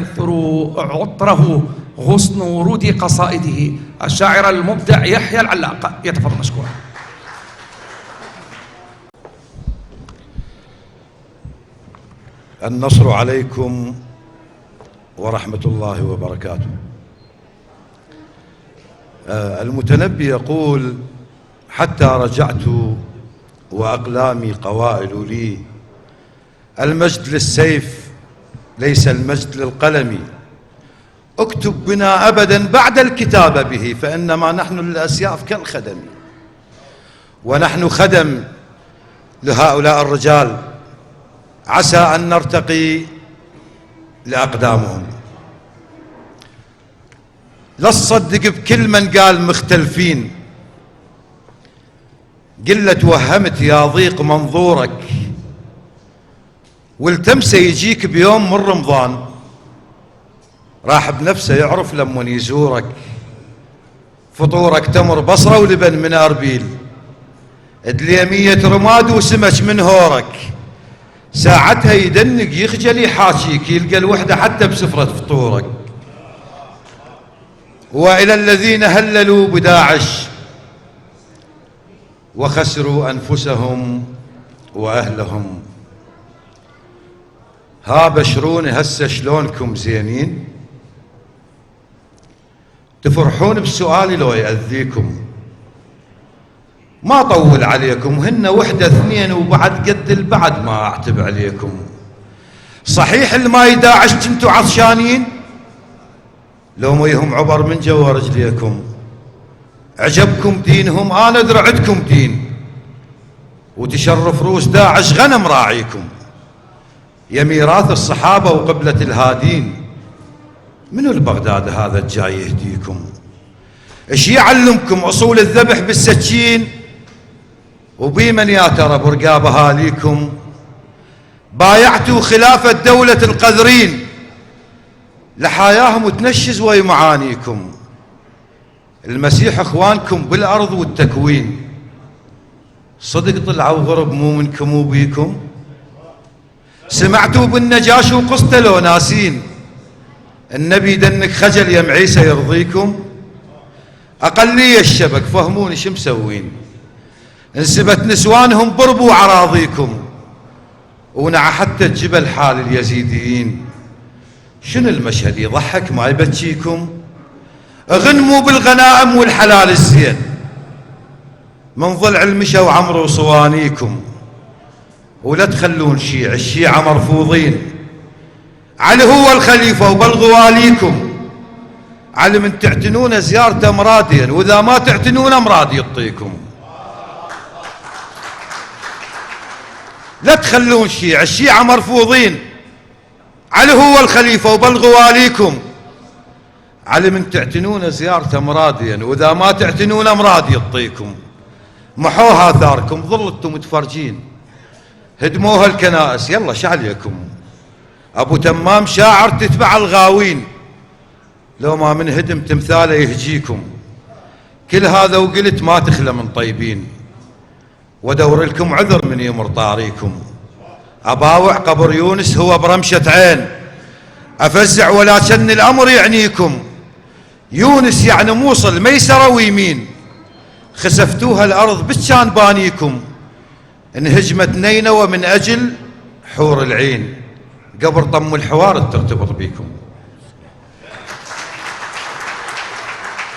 ينثر عطره غصن ورود قصائده الشاعر المبدع يحيى العلاق. يتفضل مشكورا. النصر عليكم ورحمة الله وبركاته. المتنبي يقول: حتى رجعت وأقلامي قوائل لي، المجد للسيف ليس المجد للقلم، اكتب بنا أبدا بعد الكتابة به، فإنما نحن للأسياف كالخدم، ونحن خدم لهؤلاء الرجال، عسى أن نرتقي لأقدامهم. لا تصدق بكل من قال مختلفين، قل توهمت يا ضيق منظورك، والتمسه يجيك بيوم من رمضان، راح بنفسه يعرف لما يزورك، فطورك تمر بصره ولبن من أربيل، دليمية رماد وسمك من هورك، ساعتها يدنق يخجل يحاشيك، يلقى الوحدة حتى بسفرة فطورك. وإلى الذين هللوا بداعش وخسروا أنفسهم وأهلهم، ها بشروني هسه شلونكم زينين؟ تفرحون بسؤالي لو يأذيكم، ما طول عليكم، هن وحدة اثنين وبعد قد البعد ما أعتب عليكم. صحيح الماي داعش كنتوا عطشانين، لو ميهم عبر من جوا رجليكم، عجبكم دينهم أنا درعتكم دين، وتشرف روس داعش غنم راعيكم، يا ميراث الصحابة وقبلة الهادين، منو البغداد هذا الجاي يهديكم؟ ايش يعلمكم أصول الذبح بالسكين، وبيمن يا ترى برقاب أهاليكم؟ بايعتوا خلافة دولة القذرين، لحياهم وتنشز ويا معانيكم، المسيح اخوانكم بالارض والتكوين، صدق طلعوا غرب مو منكم وبيكم؟ سمعتوا بالنجاشي وقصته لو ناسين، النبي دنك خجل يم عيسى يرضيكم؟ اقلية الشبك فهموني شو مسوين، انسبت نسوانهم ضربوا عراضيكم، ونعى حتى الجبل حال اليزيديين. شنو المشهد يضحك ما يبكيكم؟ اغنموا بالغنائم والحلال الزين، من ضلع المشا وعمر وصوانيكم، ولا تخلون الشيعة مرفوضين، علي هو الخليفة وبالغواليكم، علي من تعتنون زيارته مرادين، واذا ما تعتنون امراض يعطيكم. لا تخلون الشيعة مرفوضين، علي هو الخليفة وبالغواليكم، علي من تعتنون زيارته مرادين، واذا ما تعتنون امراض يعطيكم. محوها اثاركم ظلتوا متفرجين، هدموها الكنائس يلا شعليكم، ابو تمام شاعر تتبع الغاوين، لو ما من هدم تمثاله يهجيكم. كل هذا وقلت ما تخلى من طيبين، ودور لكم عذر من يمر طاريكم. اباوع قبر يونس هو برمشة عين، افزع ولكن الامر يعنيكم. يونس يعني موصل ميسرة ويمين، خسفتوها الارض بتشان بانيكم. انهجمت نينوى من اجل حور العين، قبر طم الحوار ترتبط بيكم.